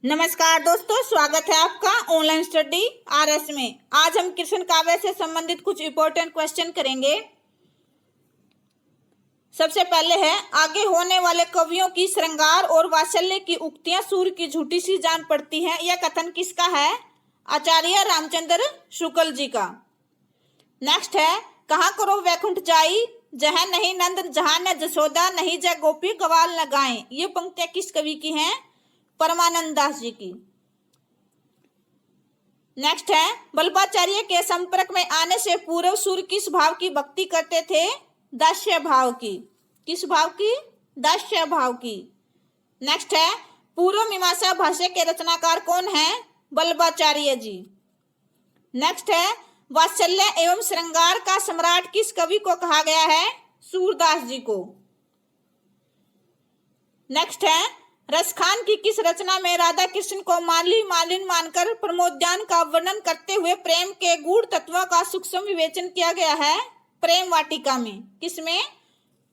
नमस्कार दोस्तों, स्वागत है आपका ऑनलाइन स्टडी आरएस में। आज हम कृष्ण काव्य से संबंधित कुछ इंपॉर्टेंट क्वेश्चन करेंगे। सबसे पहले है, आगे होने वाले कवियों की श्रृंगार और वात्सल्य की उक्तियां सूर्य की झूठी सी जान पड़ती हैं। यह कथन किसका है? आचार्य रामचंद्र शुक्ल जी का। नेक्स्ट है, कहाँ करो वैकुंठ जाई, जहाँ नहीं नंद जहाँ न जसोदा, नहीं जय गोपी गवाल न गाएं। ये पंक्तियां किस कवि की हैं? परमानंद दास जी की। नेक्स्ट है, बल्बाचार्य के संपर्क में आने से पूर्व सूर्य किस भाव की भक्ति करते थे? दास्य भाव की। किस भाव की? दास्य भाव की। नेक्स्ट है, पूर्व मीमांसा भाष्य के रचनाकार कौन है? बल्बाचार्य जी। नेक्स्ट है, वात्सल्य एवं श्रृंगार का सम्राट किस कवि को कहा गया है? सूरदास जी को। नेक्स्ट है, रसखान की किस रचना में राधा कृष्ण को मालिन मानकर प्रमोद्यान का वर्णन करते हुए प्रेम के गूढ़ तत्वों का सूक्ष्म विवेचन किया गया है? प्रेम वाटिका में। किसमें?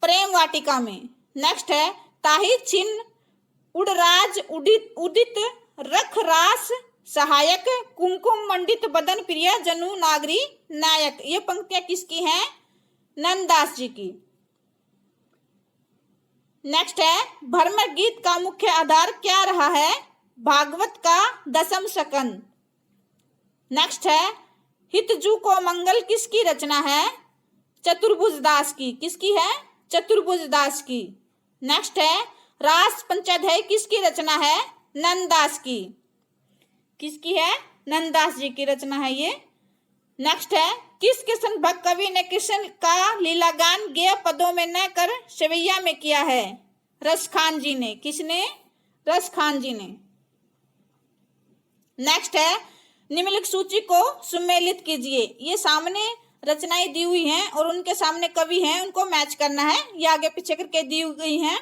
प्रेम वाटिका में। नेक्स्ट है, ताहि छिन्न उड़राज उदित रख रास सहायक, कुमकुम मंडित बदन प्रिय जनु नागरी नायक। ये पंक्तियां किसकी हैं? नंददास जी की। नेक्स्ट है, भ्रमर गीत का मुख्य आधार क्या रहा है? भागवत का दशम स्कंद। नेक्स्ट है, हितजू को मंगल किसकी रचना है? चतुर्भुज दास की। किसकी है? चतुर्भुज दास की। नेक्स्ट है, रास पंचाध्याय किसकी रचना है? नंददास की। किसकी है? नंददास जी की रचना है ये। नेक्स्ट है, किस कृष्ण भक्त कवि ने कृष्ण का लीलागान गेय पदों में न कर सवैया में किया है? रसखान जी ने। किसने? रसखान जी ने। नेक्स्ट है, निम्नलिखित सूची को सुमेलित कीजिए। ये सामने रचनाएं दी हुई हैं और उनके सामने कवि हैं, उनको मैच करना है। ये आगे पीछे करके दी गई हैं।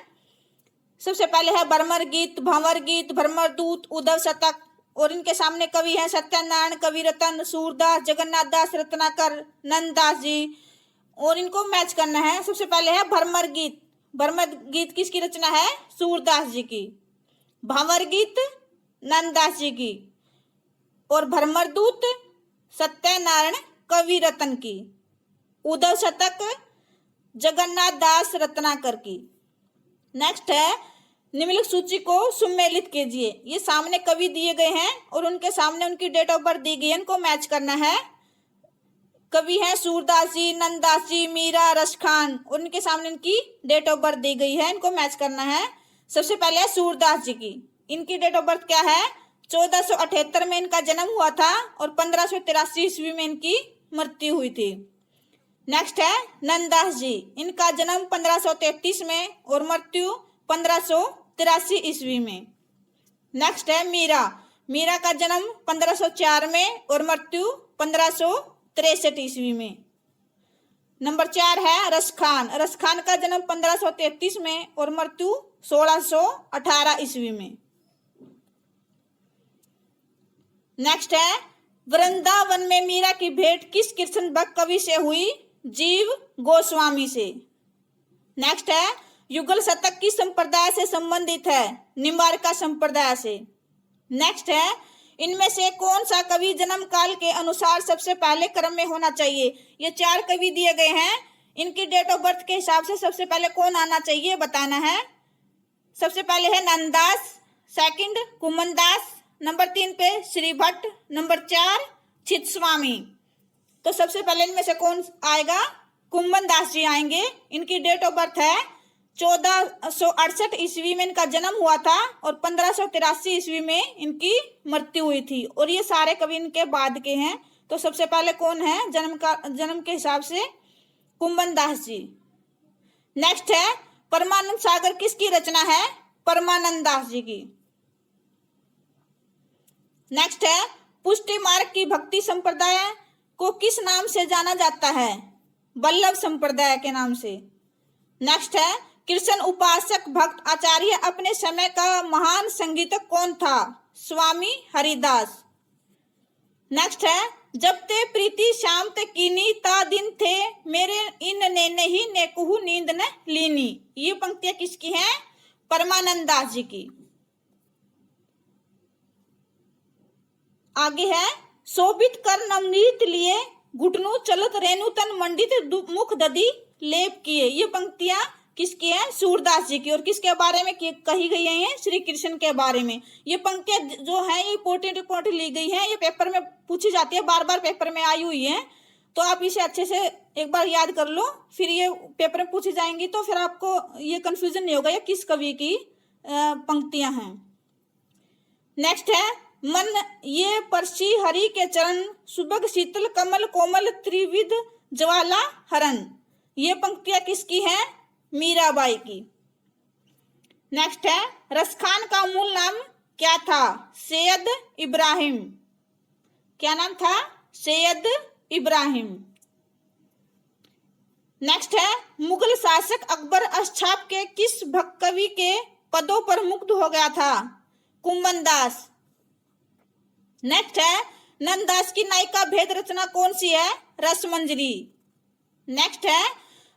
सबसे पहले है भ्रमर गीत, भंवर गीत, भ्रमर दूत, उद्धव शतक, और इनके सामने कवि हैं सत्यनारायण, कविरत्न, सूरदास, जगन्नाथ दास, रत्नाकर, नंददास जी, और इनको मैच करना है। सबसे पहले है भ्रमर गीत। भ्रमर गीत किसकी रचना है? सूरदास जी की। भंवर गीत नंददास जी की, और भ्रमर दूत सत्यनारायण कविरत्न की। उद्धव शतक जगन्नाथ दास रत्नाकर की। नेक्स्ट है, निम्नलिखित सूची को सुमेलित कीजिए। ये सामने कवि दिए गए हैं और उनके सामने उनकी डेट ऑफ बर्थ दी गई है, इनको मैच करना है। कवि हैं सूरदास जी, नंददास जी, मीरा, रसखान, और उनके सामने इनकी डेट ऑफ बर्थ दी गई है, इनको मैच करना है। सबसे पहले है सूरदास जी की। इनकी डेट ऑफ बर्थ क्या है? 1478 में इनका जन्म हुआ था और 1583 ईस्वी में इनकी मृत्यु हुई थी। नेक्स्ट है नंददास जी। इनका जन्म 1533 में और मृत्यु 1583 ईस्वी में। नेक्स्ट है मीरा। मीरा का जन्म 1504 में और मृत्यु 1563 ईस्वी में। नंबर 4 है रसखान। रसखान का जन्म 1533 में और मृत्यु 1618 ईस्वी में। नेक्स्ट है, वृंदावन में मीरा की भेंट किस कृष्ण भक्त कवि से हुई? जीव गोस्वामी से। नेक्स्ट है, युगल शतक किस संप्रदाय से संबंधित है? निम्बार्का संप्रदाय से। नेक्स्ट है, इनमें से कौन सा कवि जन्म काल के अनुसार सबसे पहले क्रम में होना चाहिए? ये 4 कवि दिए गए हैं, इनकी डेट ऑफ बर्थ के हिसाब से सबसे पहले कौन आना चाहिए बताना है। सबसे पहले है नंददास, सेकंड कुमनदास, नंबर 3 पे श्री भट्ट, नंबर 4 चित्स्वामी। तो सबसे पहले इनमें से कौन आएगा? कुमनदास जी आएंगे। इनकी डेट ऑफ बर्थ है 1468 ईस्वी में इनका जन्म हुआ था और 1583 ईस्वी में इनकी मृत्यु हुई थी, और ये सारे कवि इनके बाद के हैं। तो सबसे पहले कौन है जन्म के हिसाब से? कुमनदास जी। नेक्स्ट है, परमानंद सागर किसकी रचना है? परमानंद दास जी की। नेक्स्ट है, पुष्टि मार्ग की भक्ति संप्रदाय को किस नाम से जाना जाता है? वल्लभ संप्रदाय के नाम से। नेक्स्ट है, कृष्ण उपासक भक्त आचार्य अपने समय का महान संगीतक कौन था? स्वामी हरिदास। नेक्स्ट है, जब ते प्रीति श्याम ते कीनी ता दिन थे मेरे इन ने नहीं ने कुहू नींद न लीनी। ये पंक्तियां किसकी हैं? परमानंद दास जी की। आगे है, शोभित कर नवनीत लिए, घुटनों चलत रेणु तन मंडित, मुख दधी लेप किए। ये पंक्तियां किसकी है? सूरदास जी की। और किसके बारे में कही गई है? श्री कृष्ण के बारे में। ये पंक्तियां जो है ये इंपॉर्टेंट ली गई है, ये पेपर में पूछी जाती है, बार बार पेपर में आई हुई है, तो आप इसे अच्छे से एक बार याद कर लो, फिर ये पेपर में पूछी जाएंगी तो फिर आपको ये कंफ्यूजन नहीं होगा ये किस कवि की पंक्तियां हैं। नेक्स्ट है, मन ये परसी हरि के चरण, सुबह शीतल कमल कोमल त्रिविध ज्वाला हरण। ये पंक्तियां किसकी हैं? मीराबाई की। नेक्स्ट है, रसखान का मूल नाम क्या था? सैयद इब्राहिम। क्या नाम था? सैयद इब्राहिम। नेक्स्ट है, मुगल शासक अकबर अक्षाप के किस भक्त कवि के पदों पर मुग्ध हो गया था? कुंभनदास। नेक्स्ट है, नंददास की नायिका भेद रचना कौन सी है? रसमंजरी। नेक्स्ट है,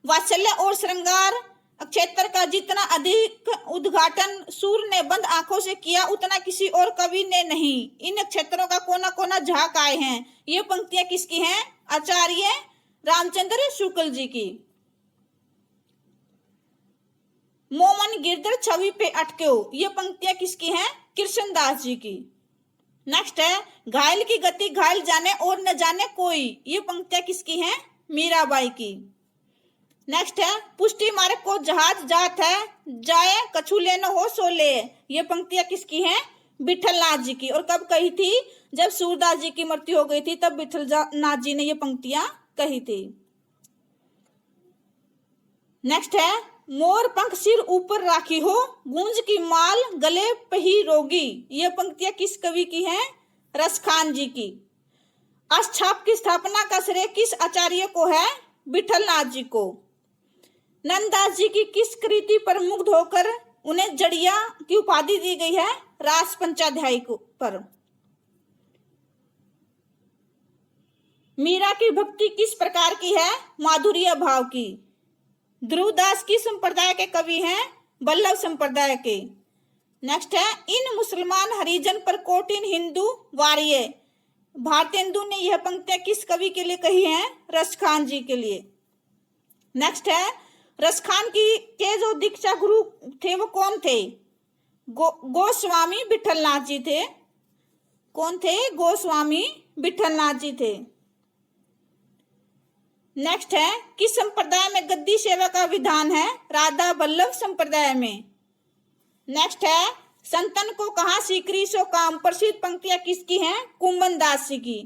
वात्सल्य और श्रृंगार क्षेत्र का जितना अधिक उद्घाटन सूर्य ने बंद आंखों से किया उतना किसी और कवि ने नहीं। इन क्षेत्रों का कोना कोना झांक आए हैं। ये पंक्तियां किसकी हैं? आचार्य रामचंद्र शुक्ल जी की। मोमन गिरधर छवि पे अटके हो। ये पंक्तियां किसकी हैं? कृष्णदास जी की। नेक्स्ट है, घायल की गति घायल जाने और न जाने कोई। ये पंक्तियां किसकी हैं? मीराबाई की। नेक्स्ट है, पुष्टि मार्ग को जहाज जात है, जाए कछु ले न हो सो ले। ये पंक्तियां किसकी हैं? विठलनाथ जी की। और कब कही थी? जब सूरदास जी की मृत्यु हो गई थी तब विठलनाथ जी ने ये पंक्तियां कही थी। नेक्स्ट है, मोर पंख सिर ऊपर राखी हो, गूंज की माल गले पही रोगी। ये पंक्तियां किस कवि की हैं? रसखान जी की। अष्टछाप की स्थापना का श्रेय किस आचार्य को है? विठलनाथ जी को। नंददास जी की किस कृति पर मुग्ध होकर उन्हें जड़िया की उपाधि दी गई है? रास पंचाध्यायी पर। मीरा की भक्ति किस प्रकार की है? माधुर्य भाव की। ध्रुवदास की संप्रदाय के कवि हैं? वल्लभ संप्रदाय के। नेक्स्ट है, इन मुसलमान हरिजन पर कोटिन हिंदू वारिये। भारतेंदु ने यह पंक्तियां किस कवि के लिए कही हैं? रसखान जी के लिए। नेक्स्ट है, रसखान के जो दीक्षा गुरु थे वो कौन थे? गोस्वामी विठलनाथ जी थे। कौन थे? गोस्वामी विठलनाथ जी थे। नेक्स्ट है, किस संप्रदाय में गद्दी सेवा का विधान है? राधा वल्लभ संप्रदाय में। नेक्स्ट है, संतन को कहा सीकरी सो काम। प्रसिद्ध पंक्तियां किसकी हैं? कुंभनदास जी की।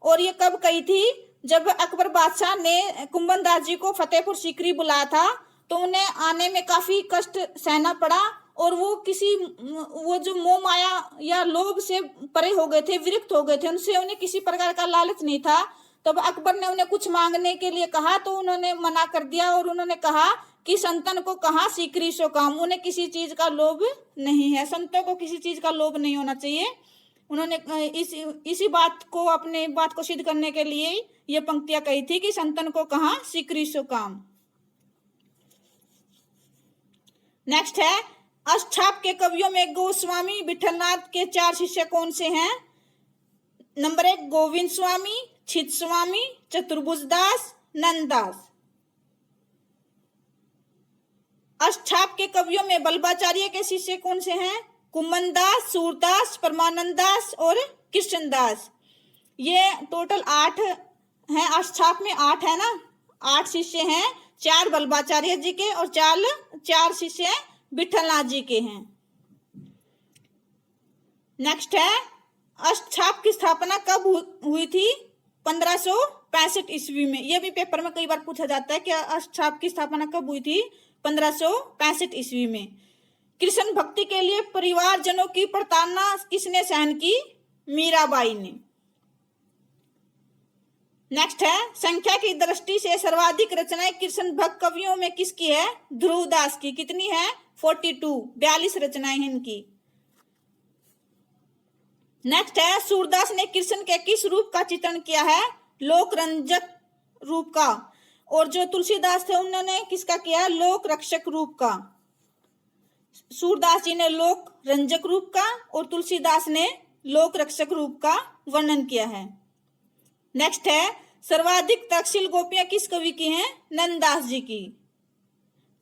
और ये कब कही थी? जब अकबर बादशाह ने कुंभनदास जी को फतेहपुर सीकरी बुलाया था तो उन्हें आने में काफी कष्ट सहना पड़ा और वो जो मोह माया या लोभ से परे हो गए थे, विरक्त हो गए थे, उनसे उन्हें किसी प्रकार का लालच नहीं था। तब अकबर ने उन्हें कुछ मांगने के लिए कहा तो उन्होंने मना कर दिया और उन्होंने कहा कि संतन को कहा सीकरी सो काम। उन्हें किसी चीज का लोभ नहीं है, संतों को किसी चीज का लोभ नहीं होना चाहिए। उन्होंने इसी बात को, अपने बात को सिद्ध करने के लिए ये पंक्तियां कही थी कि संतन को कहा सीकरी सो काम। नेक्स्ट है, अष्टछाप के कवियों में गोस्वामी विठलनाथ के 4 शिष्य कौन से हैं? नंबर 1 गोविंद स्वामी, छित स्वामी, चतुर्भुज दास, नंददास। अष्टछाप के कवियों में वल्लभाचार्य के शिष्य कौन से हैं? कुंभनदास, सूरदास, परमानंद दास और कृष्णदास। ये टोटल 8 हैं। अष्टछाप में 8 है ना, 8 शिष्य हैं। 4 वल्लभाचार्य जी के और 4 शिष्य विठलनाथ जी के हैं। नेक्स्ट है, अष्टछाप की स्थापना कब हुई थी? 1565 ईस्वी में। यह भी पेपर में कई बार पूछा जाता है कि अष्टछाप की स्थापना कब हुई थी? 1565 ईस्वी में। कृष्ण भक्ति के लिए परिवारजनों की प्रताड़ना किसने सहन की? मीराबाई ने। नेक्स्ट है, संख्या की दृष्टि से सर्वाधिक रचनाएं कृष्ण भक्त कवियों में किसकी है? ध्रुवदास की। कितनी है? 42 रचनाएं हैं इनकी। नेक्स्ट है, सूरदास ने कृष्ण के किस रूप का चित्रण किया है? लोक रंजक रूप का। और जो तुलसीदास थे उन्होंने किसका किया? लोक रक्षक रूप का। सूरदास जी ने लोक रंजक रूप का और तुलसीदास ने लोक रक्षक रूप का वर्णन किया है। नेक्स्ट है सर्वाधिक तक्षशिल गोपियां किस कवि की हैं? नंददास जी की।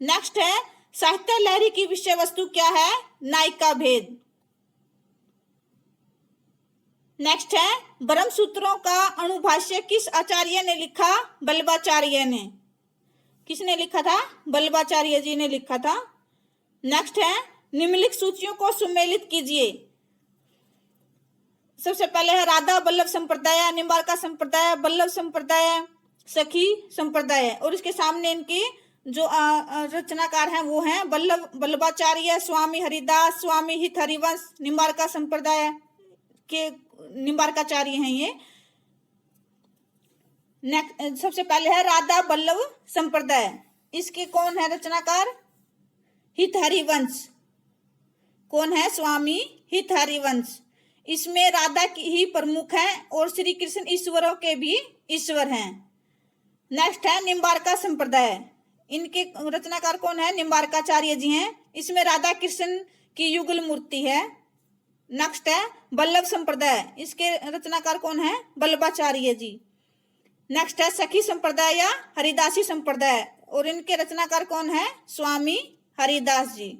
नेक्स्ट है साहित्य लहरी की विषय वस्तु क्या है? नायिका भेद। नेक्स्ट है ब्रह्म सूत्रों का अणुभाष्य किस आचार्य ने लिखा? बल्लभाचार्य ने। किसने लिखा था? बल्लभाचार्य जी ने लिखा था। नेक्स्ट है निम्नलिखित सूचियों को सुमेलित कीजिए। सबसे पहले है राधा बल्लभ संप्रदाय, निम्बार्का संप्रदाय, बल्लभ संप्रदाय, सखी संप्रदाय, और इसके सामने इनके जो रचनाकार हैं वो हैं बल्लभाचार्य, स्वामी हरिदास, स्वामी हित हरिवंश, निम्बार्का संप्रदाय के निम्बार्काचार्य हैं ये। सबसे पहले है राधा बल्लभ संप्रदाय, इसके कौन है रचनाकार? हित हरिवंश। कौन है? स्वामी हित हरिवंश। इसमें राधा की ही प्रमुख है और श्री कृष्ण ईश्वरों के भी ईश्वर हैं। नेक्स्ट है निम्बार्का संप्रदाय, इनके रचनाकार कौन है? निम्बार्काचार्य जी हैं। इसमें राधा कृष्ण की युगल मूर्ति है। नेक्स्ट है बल्लभ संप्रदाय, इसके रचनाकार कौन है? बल्लभाचार्य जी। नेक्स्ट है सखी संप्रदाय या हरिदासी संप्रदाय, और इनके रचनाकार कौन है? स्वामी हरिदास जी।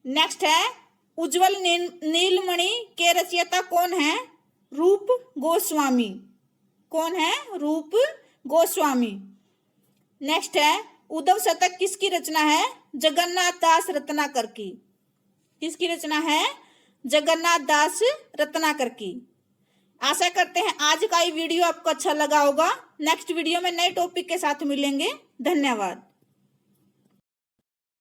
नेक्स्ट है उज्जवल नीलमणि के रचयिता कौन है? रूप गोस्वामी। कौन है? रूप गोस्वामी। नेक्स्ट है उद्धव शतक किसकी रचना है? जगन्नाथ दास रत्नाकर की। किसकी रचना है? जगन्नाथ दास रत्नाकर की। आशा करते हैं आज का ये वीडियो आपको अच्छा लगा होगा। नेक्स्ट वीडियो में नए टॉपिक के साथ मिलेंगे। धन्यवाद।